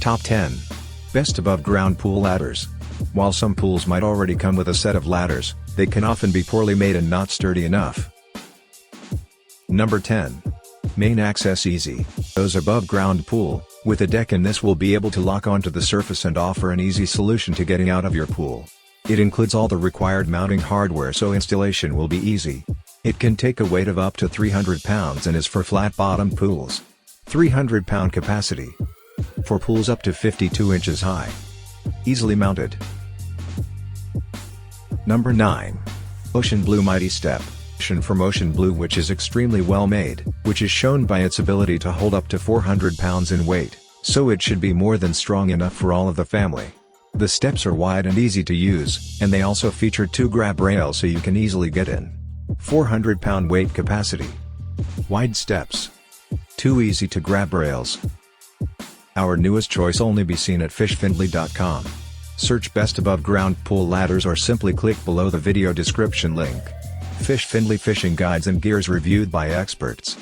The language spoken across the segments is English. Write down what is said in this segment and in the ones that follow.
Top 10. Best above ground pool ladders. While some pools might already come with a set of ladders, they can often be poorly made and not sturdy enough. Number 10. Main Access Easy. Those above ground pool, with a deck in this will be able to lock onto the surface and offer an easy solution to getting out of your pool. It includes all the required mounting hardware so installation will be easy. It can take a weight of up to 300 pounds and is for flat-bottomed pools. 300-pound capacity. For pools up to 52 inches high. Easily mounted. Number 9. Ocean Blue Mighty Step. From Ocean Blue, which is extremely well made, which is shown by its ability to hold up to 400 pounds in weight, so it should be more than strong enough for all of the family. The steps are wide and easy to use, and they also feature 2 grab rails so you can easily get in. 400-pound weight capacity. Wide steps. 2 easy to grab rails. Our newest choice only be seen at fishfindley.com. Search Best Above Ground Pool Ladders or simply click below the video description link. Fish Findley Fishing Guides and Gears reviewed by experts.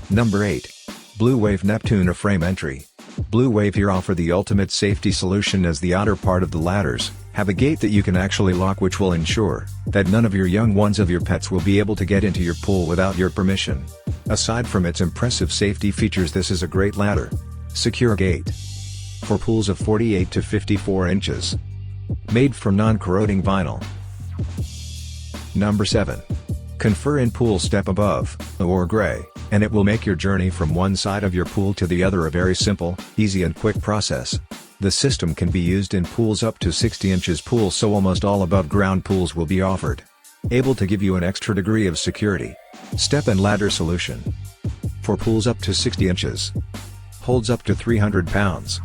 Number 8. Blue Wave Neptune A-Frame Entry. Blue Wave here offer the ultimate safety solution, as the outer part of the ladders have a gate that you can actually lock, which will ensure that none of your young ones of your pets will be able to get into your pool without your permission. Aside from its impressive safety features, this is a great ladder. Secure gate. For pools of 48 to 54 inches. Made from non-corroding vinyl. Number 7. Confer InPool Step Above, or Gray, and it will make your journey from one side of your pool to the other a very simple, easy and quick process. The system can be used in pools up to 60 inches pools, so almost all above ground pools will be offered. Able to give you an extra degree of security. Step and ladder solution. For pools up to 60 inches. Holds up to 300 pounds.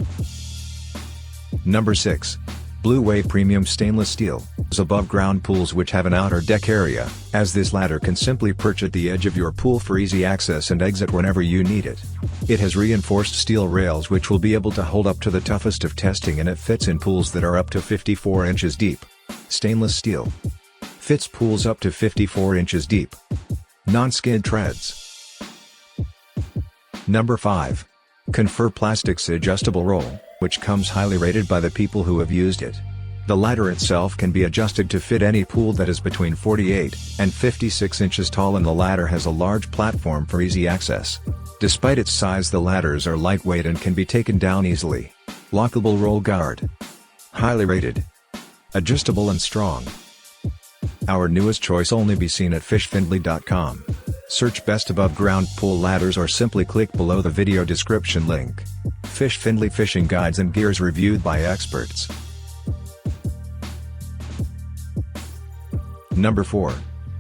Number 6. Blue Wave Premium Stainless Steel. Above ground pools which have an outer deck area, as this ladder can simply perch at the edge of your pool for easy access and exit whenever you need it. It has reinforced steel rails which will be able to hold up to the toughest of testing, and it fits in pools that are up to 54 inches deep. Stainless steel. Fits pools up to 54 inches deep. Non-skid treads. Number 5. Confer Plastics Adjustable Roll, which comes highly rated by the people who have used it. The ladder itself can be adjusted to fit any pool that is between 48 and 56 inches tall, and the ladder has a large platform for easy access. Despite its size, the ladders are lightweight and can be taken down easily. Lockable roll guard. Highly rated. Adjustable and strong. Our newest choice only be seen at fishfindley.com. Search Best Above Ground Pool Ladders or simply click below the video description link. Fish Findley Fishing Guides and Gears reviewed by experts. Number 4.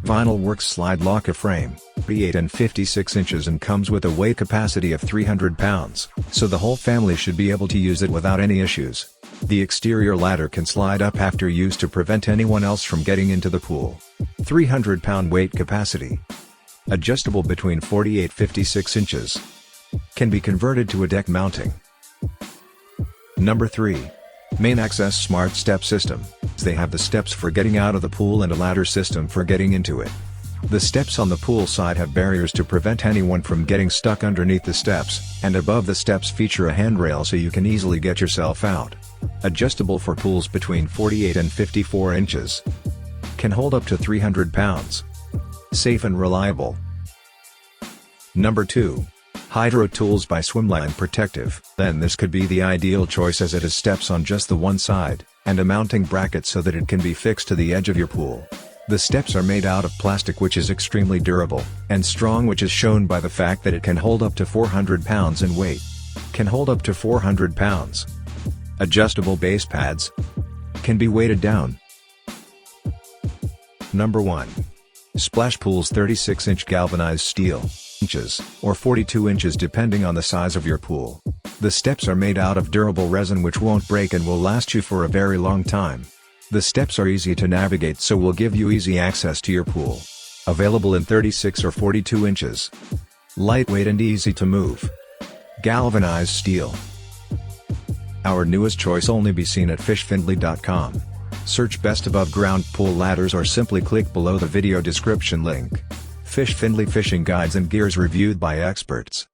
Vinyl Works Slide Lock A-Frame. 48 and 56 inches and comes with a weight capacity of 300 pounds, so the whole family should be able to use it without any issues. The exterior ladder can slide up after use to prevent anyone else from getting into the pool. 300-pound weight capacity. Adjustable between 48-56 inches. Can be converted to a deck mounting. Number 3. Main Access Smart Step System. They have the steps for getting out of the pool and a ladder system for getting into it. The steps on the pool side have barriers to prevent anyone from getting stuck underneath the steps, and above the steps feature a handrail so you can easily get yourself out. Adjustable for pools between 48 and 54 inches. Can hold up to 300 pounds. Safe and reliable. Number 2. HydroTools by Swimline Protective. Then this could be the ideal choice, as it has steps on just the one side, and a mounting bracket so that it can be fixed to the edge of your pool. The steps are made out of plastic, which is extremely durable and strong, which is shown by the fact that it can hold up to 400 pounds in weight. Can hold up to 400 pounds. Adjustable base pads. Can be weighted down. Number 1. Splash Pools 36-inch galvanized steel. Inches, or 42 inches depending on the size of your pool. The steps are made out of durable resin which won't break and will last you for a very long time. The steps are easy to navigate, so will give you easy access to your pool. Available in 36 or 42 inches. Lightweight and easy to move. Galvanized steel. Our newest choice only be seen at fishfindley.com. Search Best Above Ground Pool Ladders or simply click below the video description link. Fish Findley Fishing Guides and Gears reviewed by experts.